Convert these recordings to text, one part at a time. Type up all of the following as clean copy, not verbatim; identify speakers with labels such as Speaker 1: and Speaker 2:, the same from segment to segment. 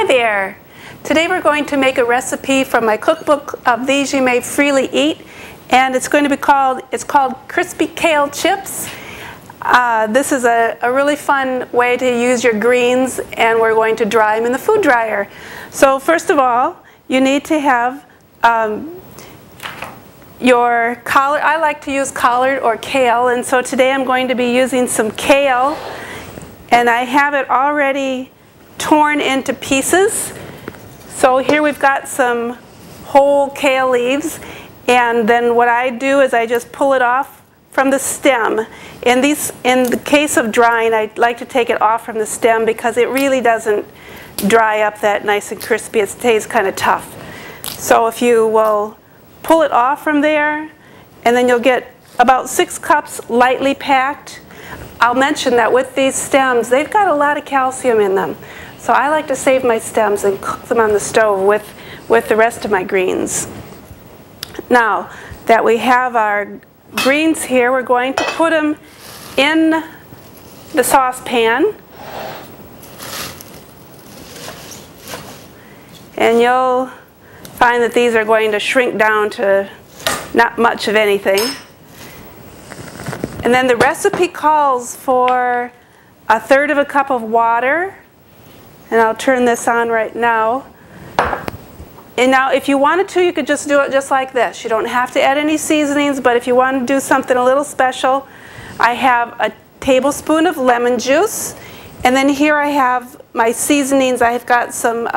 Speaker 1: Hi there. Today we're going to make a recipe from my cookbook of These You May Freely Eat, and it's called Crispy Kale Chips. This is a really fun way to use your greens, and we're going to dry them in the food dryer. So first of all, you need to have your collard. I like to use collard or kale, and so today I'm going to be using some kale, and I have it already torn into pieces. So here we've got some whole kale leaves, and then what I do is I just pull it off from the stem. In the case of drying, I like to take it off from the stem because it really doesn't dry up that nice and crispy. It stays kind of tough. So if you will pull it off from there, and then you'll get about 6 cups lightly packed. I'll mention that with these stems, they've got a lot of calcium in them. So I like to save my stems and cook them on the stove with the rest of my greens. Now that we have our greens here, we're going to put them in the saucepan. And you'll find that these are going to shrink down to not much of anything. And then the recipe calls for 1/3 cup of water. And I'll turn this on right now. And now if you wanted to, you could just do it just like this. You don't have to add any seasonings, but if you want to do something a little special, I have a tablespoon of lemon juice. And then here I have my seasonings. I've got some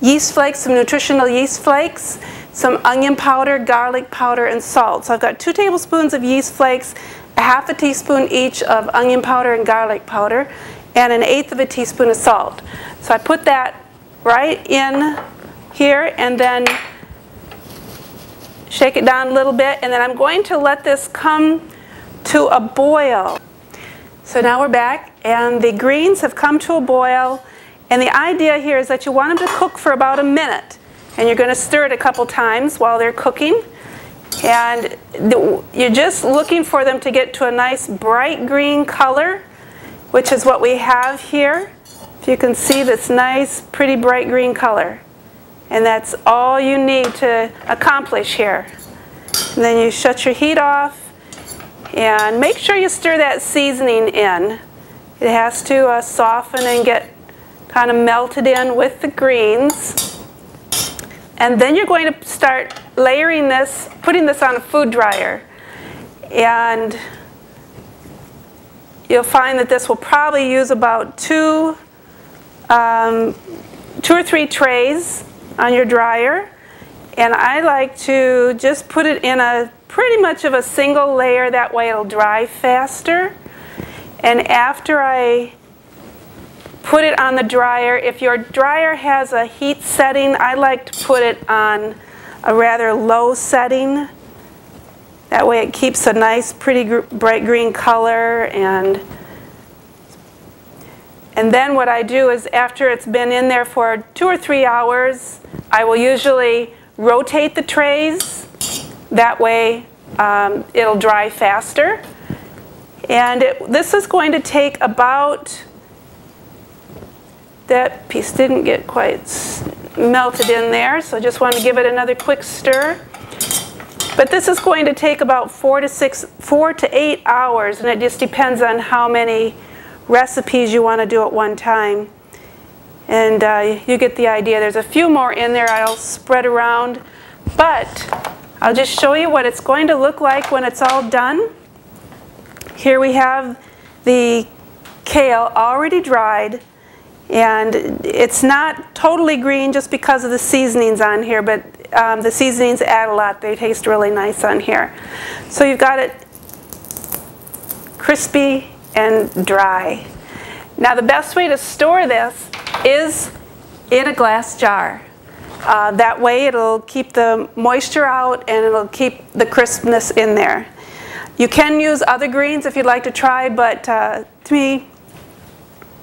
Speaker 1: yeast flakes, some nutritional yeast flakes, some onion powder, garlic powder, and salt. So I've got 2 tablespoons of yeast flakes, 1/2 teaspoon each of onion powder and garlic powder, and 1/8 teaspoon of salt. So I put that right in here and then shake it down a little bit, and then I'm going to let this come to a boil. So now we're back, and the greens have come to a boil, and the idea here is that you want them to cook for about a minute, and you're going to stir it a couple times while they're cooking, and you're just looking for them to get to a nice bright green color, which is what we have here. If you can see this nice, pretty bright green color. And that's all you need to accomplish here. And then you shut your heat off, and make sure you stir that seasoning in. It has to soften and get kind of melted in with the greens. And then you're going to start layering this, putting this on a food dryer. And you'll find that this will probably use about 2 or 3 trays on your dryer. And I like to just put it in a pretty much of a single layer, that way it'll dry faster. And after I put it on the dryer, if your dryer has a heat setting, I like to put it on a rather low setting. That way it keeps a nice, pretty bright green color. And then what I do is, after it's been in there for 2 or 3 hours, I will usually rotate the trays. That way it'll dry faster. And this is going to take about, that piece didn't get quite melted in there, so I just want to give it another quick stir. But this is going to take about 4 to 8 hours, and it just depends on how many recipes you want to do at one time. And you get the idea. There's a few more in there I'll spread around, but I'll just show you what it's going to look like when it's all done. Here we have the kale already dried, and it's not totally green just because of the seasonings on here, but the seasonings add a lot. They taste really nice on here. So you've got it crispy and dry. Now the best way to store this is in a glass jar. That way it'll keep the moisture out, and it'll keep the crispness in there. You can use other greens if you'd like to try, but to me,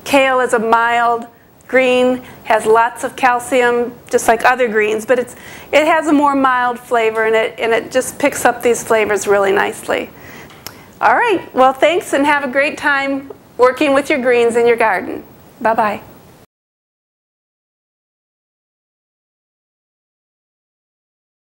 Speaker 1: kale is a mild green, has lots of calcium, just like other greens, but it has a more mild flavor, and it just picks up these flavors really nicely. All right, well, thanks, and have a great time working with your greens in your garden. Bye-bye.